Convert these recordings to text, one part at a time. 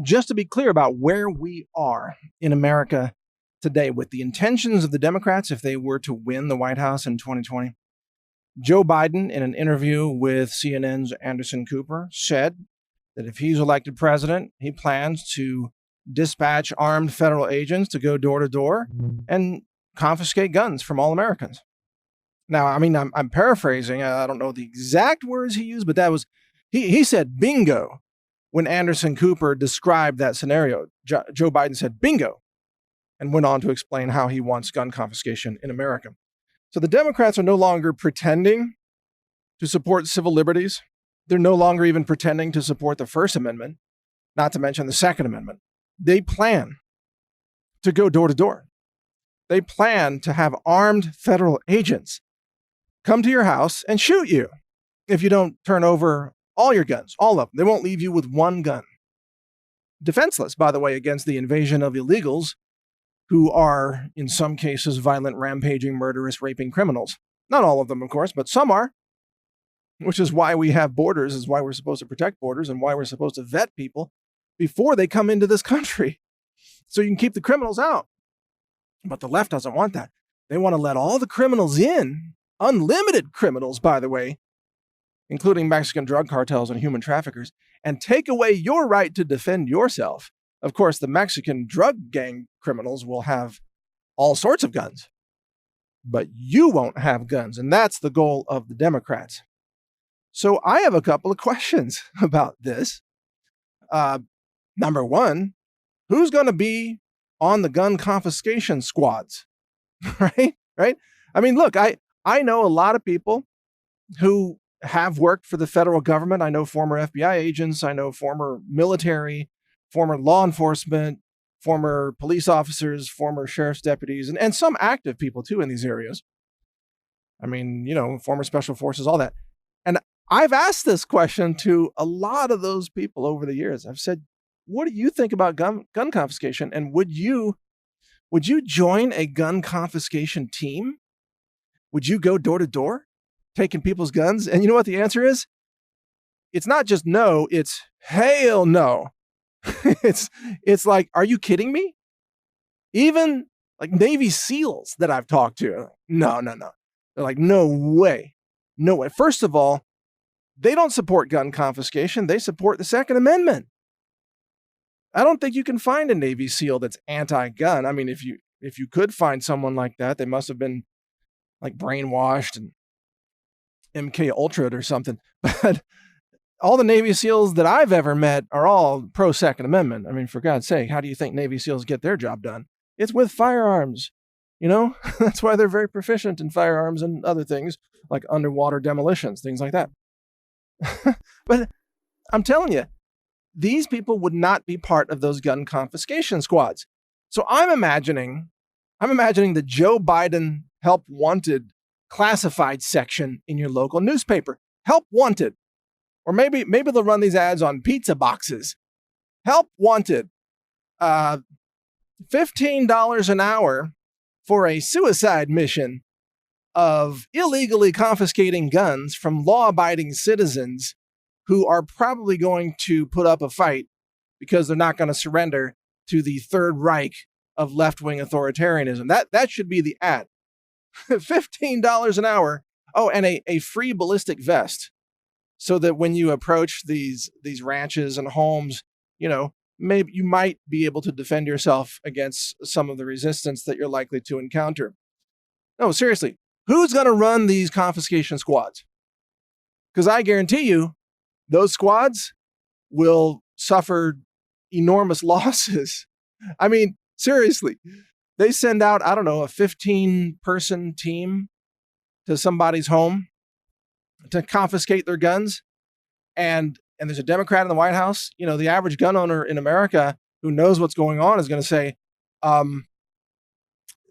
just to be clear about where we are in America today with the intentions of the Democrats if they were to win the White House in 2020, Joe Biden, in an interview with CNN's Anderson Cooper, said that if he's elected president, he plans to dispatch armed federal agents to go door to door and confiscate guns from all Americans. Now, I mean, I'm paraphrasing. I don't know the exact words he used, but that was, he said bingo when Anderson Cooper described that scenario. Joe Biden said bingo and went on to explain how he wants gun confiscation in America. So the Democrats are no longer pretending to support civil liberties. They're no longer even pretending to support the First Amendment, not to mention the Second Amendment. They plan to go door to door. They plan to have armed federal agents come to your house and shoot you if you don't turn over all your guns, all of them. They won't leave you with one gun. Defenseless, by the way, against the invasion of illegals who are, in some cases, violent, rampaging, murderous, raping criminals. Not all of them, of course, but some are, which is why we have borders, is why we're supposed to protect borders and why we're supposed to vet people before they come into this country so you can keep the criminals out. But the left doesn't want that. They want to let all the criminals in, unlimited criminals, by the way, including Mexican drug cartels and human traffickers, and take away your right to defend yourself. Of course, the Mexican drug gang criminals will have all sorts of guns, but you won't have guns, and that's the goal of the Democrats. So I have a couple of questions about this. Number one, who's going to be on the gun confiscation squads? Right? I mean, look, I know a lot of people who have worked for the federal government. I know former FBI agents. I know former military, former law enforcement, former police officers, former sheriff's deputies, and some active people too in these areas. I mean, former special forces, all that. And I've asked this question to a lot of those people over the years. I've said, what do you think about gun confiscation? And would you join a gun confiscation team? Would you go door to door taking people's guns? And you know what the answer is? It's not just no, it's hell no. It's like, are you kidding me? Even like Navy SEALs that I've talked to, no. They're like, no way. First of all, they don't support gun confiscation. They support the Second Amendment. I don't think you can find a Navy SEAL that's anti-gun. I mean, if you could find someone like that, they must have been like brainwashed and MK Ultra'd or something. But all the Navy SEALs that I've ever met are all pro-Second Amendment. I mean, for God's sake, how do you think Navy SEALs get their job done? It's with firearms. That's why they're very proficient in firearms and other things like underwater demolitions, things like that. But I'm telling you, these people would not be part of those gun confiscation squads. So I'm imagining the Joe Biden help wanted classified section in your local newspaper. Help wanted. Or maybe they'll run these ads on pizza boxes. Help wanted. $15 an hour for a suicide mission of illegally confiscating guns from law-abiding citizens who are probably going to put up a fight because they're not going to surrender to the Third Reich of left-wing authoritarianism. That should be the ad. $15 an hour. Oh, and a free ballistic vest, so that when you approach these ranches and homes, maybe you might be able to defend yourself against some of the resistance that you're likely to encounter. No, seriously, who's going to run these confiscation squads? Because I guarantee you, those squads will suffer enormous losses. I mean, seriously, they send out, I don't know, a 15-person team to somebody's home to confiscate their guns. And there's a Democrat in the White House. The average gun owner in America who knows what's going on is going to say,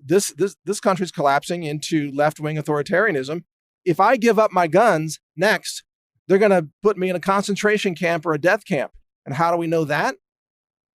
this country's collapsing into left-wing authoritarianism. If I give up my guns next, they're going to put me in a concentration camp or a death camp. And how do we know that?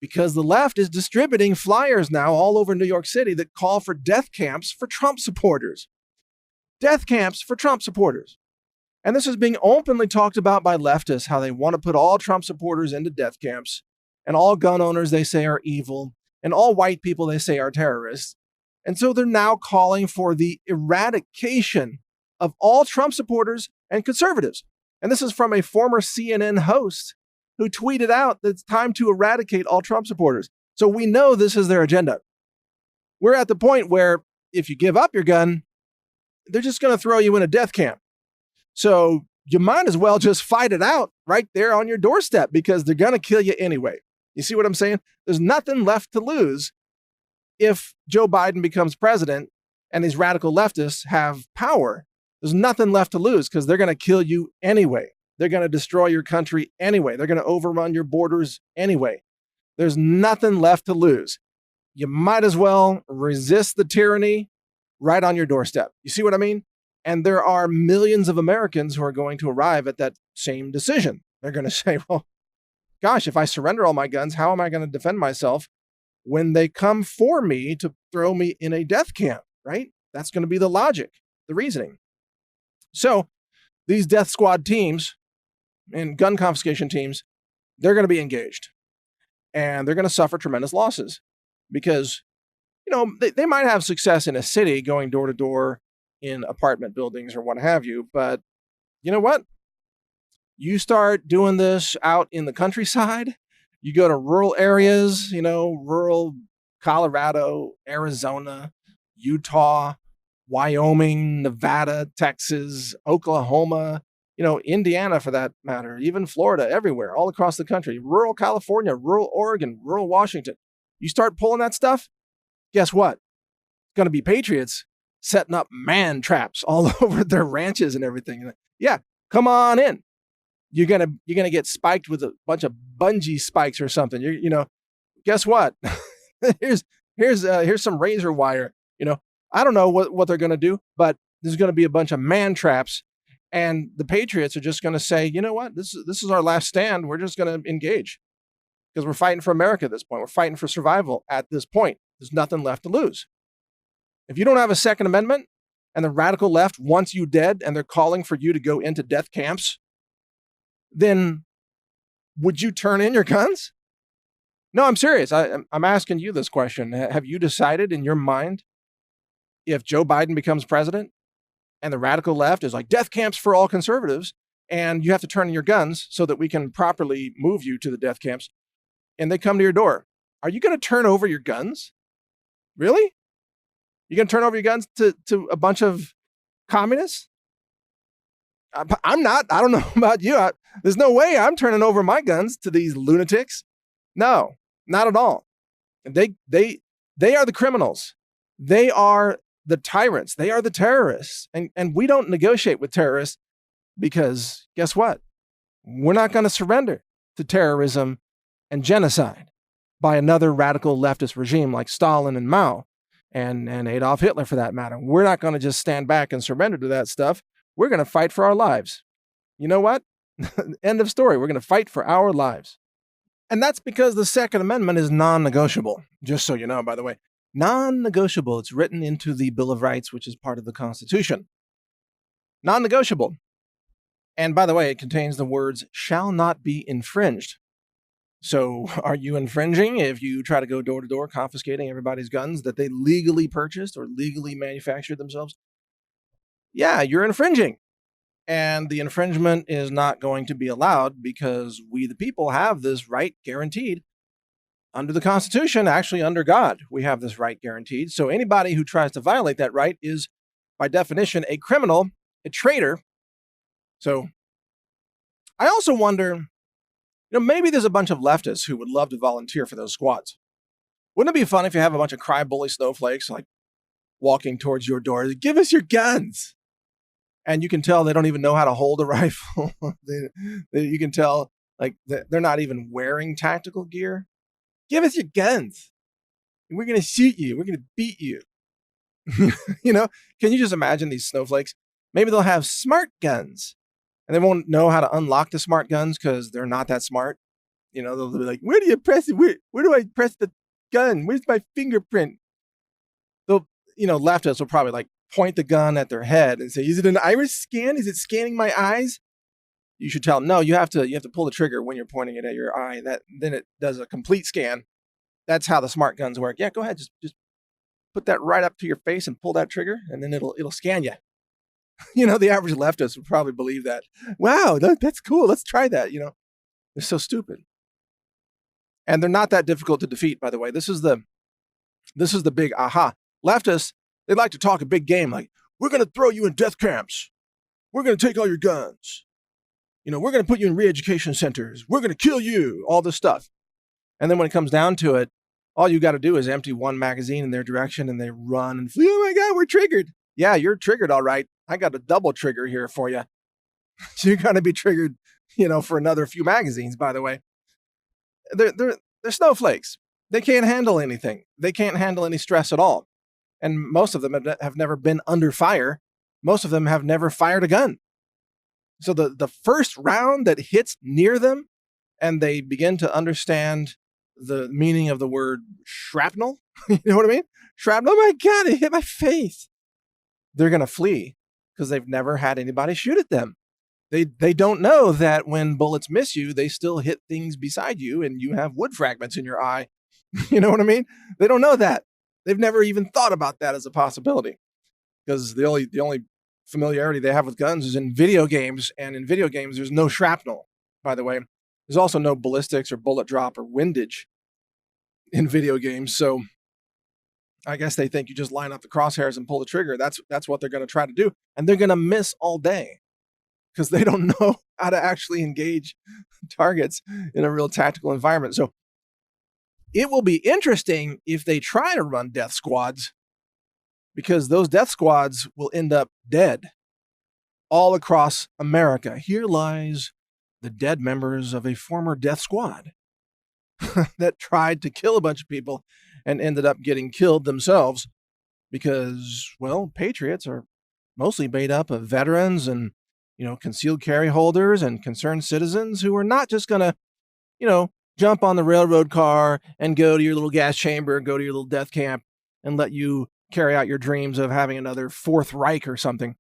Because the left is distributing flyers now all over New York City that call for death camps for Trump supporters. Death camps for Trump supporters. And this is being openly talked about by leftists, how they want to put all Trump supporters into death camps and all gun owners they say are evil, and all white people they say are terrorists. And so they're now calling for the eradication of all Trump supporters and conservatives. And this is from a former CNN host who tweeted out that it's time to eradicate all Trump supporters. So we know this is their agenda. We're at the point where if you give up your gun, they're just going to throw you in a death camp. So you might as well just fight it out right there on your doorstep, because they're going to kill you anyway. You see what I'm saying? There's nothing left to lose if Joe Biden becomes president and these radical leftists have power. There's nothing left to lose, because they're going to kill you anyway. They're going to destroy your country anyway. They're going to overrun your borders anyway. There's nothing left to lose. You might as well resist the tyranny right on your doorstep. You see what I mean? And there are millions of Americans who are going to arrive at that same decision. They're going to say, well, gosh, if I surrender all my guns, how am I going to defend myself when they come for me to throw me in a death camp, right? That's going to be the logic, the reasoning. So these death squad teams and gun confiscation teams, they're going to be engaged, and they're going to suffer tremendous losses because, they might have success in a city going door to door in apartment buildings or what have you. But you know what? You start doing this out in the countryside, you go to rural areas, rural Colorado, Arizona, Utah, Wyoming, Nevada, Texas, Oklahoma, Indiana for that matter, even Florida, everywhere, all across the country, rural California, rural Oregon, rural Washington. You start pulling that stuff, guess what? It's going to be patriots setting up man traps all over their ranches and everything. Yeah, come on in. You're gonna get spiked with a bunch of bungee spikes or something. Guess what? here's some razor wire. I don't know what they're gonna do, but there's gonna be a bunch of man traps, and the patriots are just gonna say, you know what? This is our last stand. We're just gonna engage because we're fighting for America at this point. We're fighting for survival at this point. There's nothing left to lose. If you don't have a Second Amendment and the radical left wants you dead and they're calling for you to go into death camps, then would you turn in your guns? No, I'm serious. I'm asking you this question. Have you decided in your mind, if Joe Biden becomes president and the radical left is like death camps for all conservatives, and you have to turn in your guns so that we can properly move you to the death camps, and they come to your door, are you going to turn over your guns? Really? You going to turn over your guns to a bunch of communists? I'm not. I don't know about you. There's no way I'm turning over my guns to these lunatics. No, not at all. They are the criminals. They are the tyrants. They are the terrorists. And we don't negotiate with terrorists because guess what? We're not going to surrender to terrorism and genocide by another radical leftist regime like Stalin and Mao and Adolf Hitler for that matter. We're not going to just stand back and surrender to that stuff. We're going to fight for our lives. You know what? End of story. We're going to fight for our lives. And that's because the Second Amendment is non-negotiable. Just so you know, by the way, non-negotiable. It's written into the Bill of Rights, which is part of the Constitution. Non-negotiable. And by the way, it contains the words shall not be infringed. So are you infringing if you try to go door to door confiscating everybody's guns that they legally purchased or legally manufactured themselves? Yeah, you're infringing. And the infringement is not going to be allowed because we, the people, have this right guaranteed under the Constitution, actually under God. We have this right guaranteed. So anybody who tries to violate that right is, by definition, a criminal, a traitor. So I also wonder, maybe there's a bunch of leftists who would love to volunteer for those squads. Wouldn't it be fun if you have a bunch of cry-bully snowflakes like walking towards your door? Give us your guns. And you can tell they don't even know how to hold a rifle. You can tell like they're not even wearing tactical gear. Give us your guns. We're going to shoot you. We're going to beat you. Can you just imagine these snowflakes? Maybe they'll have smart guns and they won't know how to unlock the smart guns because they're not that smart. They'll be like, where do you press it? Where do I press the gun? Where's my fingerprint? They'll, leftists will probably like point the gun at their head and say, is it an iris scan? Is it scanning my eyes? you should tell them, no, you have to pull the trigger when you're pointing it at your eye. Then it does a complete scan. That's how the smart guns work. Yeah, go ahead, just put that right up to your face and pull that trigger, and then it'll scan you. The average leftist would probably believe that. Wow, that's cool. Let's try that. They're so stupid. And they're not that difficult to defeat, by the way. This is the big aha. Leftists, they like to talk a big game like, we're going to throw you in death camps. We're going to take all your guns. We're going to put you in re-education centers. We're going to kill you, all this stuff. And then when it comes down to it, all you got to do is empty one magazine in their direction and they run and flee. Oh my God, we're triggered. Yeah, you're triggered, all right. I got a double trigger here for you. So you're going to be triggered, for another few magazines, by the way. They're snowflakes. They can't handle anything. They can't handle any stress at all. And most of them have never been under fire. Most of them have never fired a gun. So the first round that hits near them and they begin to understand the meaning of the word shrapnel, you know what I mean? Shrapnel, oh my God, it hit my face. They're going to flee because they've never had anybody shoot at them. They don't know that when bullets miss you, they still hit things beside you and you have wood fragments in your eye. You know what I mean? They don't know that. They've never even thought about that as a possibility because the only familiarity they have with guns is in video games. And in video games, there's no shrapnel, by the way. There's also no ballistics or bullet drop or windage in video games. So I guess they think you just line up the crosshairs and pull the trigger. That's what they're going to try to do. And they're going to miss all day because they don't know how to actually engage targets in a real tactical environment. So it will be interesting if they try to run death squads, because those death squads will end up dead all across America. Here lies the dead members of a former death squad that tried to kill a bunch of people and ended up getting killed themselves because, well, patriots are mostly made up of veterans and, concealed carry holders and concerned citizens who are not just going to, jump on the railroad car and go to your little gas chamber, go to your little death camp and let you carry out your dreams of having another Fourth Reich or something.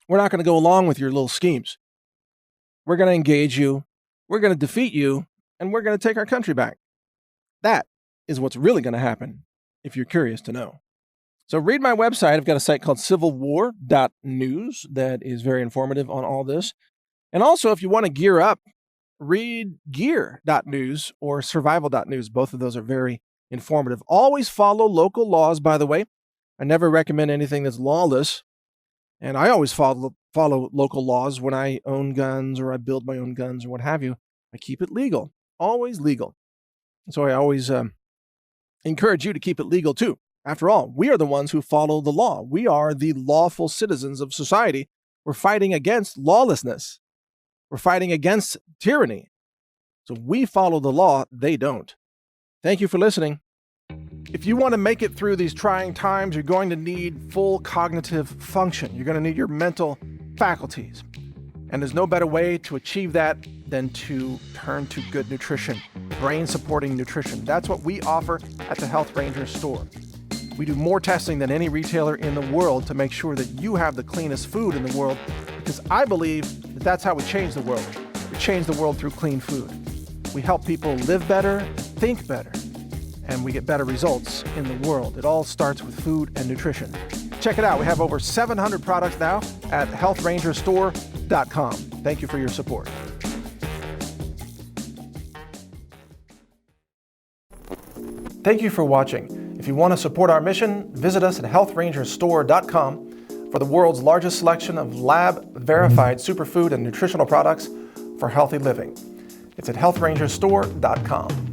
We're not going to go along with your little schemes. We're going to engage you. We're going to defeat you. And we're going to take our country back. That is what's really going to happen if you're curious to know. So read my website. I've got a site called civilwar.news that is very informative on all this. And also, if you want to gear up, read gear.news or survival.news. Both of those are very informative. Always follow local laws, by the way. I never recommend anything that's lawless. And I always follow local laws when I own guns or I build my own guns or what have you. I keep it legal. Always legal. So I always encourage you to keep it legal too. After all, we are the ones who follow the law. We are the lawful citizens of society. We're fighting against lawlessness. We're fighting against tyranny. So we follow the law, they don't. Thank you for listening. If you want to make it through these trying times, you're going to need full cognitive function. You're going to need your mental faculties. And there's no better way to achieve that than to turn to good nutrition, brain-supporting nutrition. That's what we offer at the Health Ranger store. We do more testing than any retailer in the world to make sure that you have the cleanest food in the world, because I believe that that's how we change the world. We change the world through clean food. We help people live better, think better, and we get better results in the world. It all starts with food and nutrition. Check it out. We have over 700 products now at healthrangerstore.com. Thank you for your support. Thank you for watching. If you want to support our mission, visit us at healthrangerstore.com for the world's largest selection of lab-verified superfood and nutritional products for healthy living. It's at healthrangerstore.com.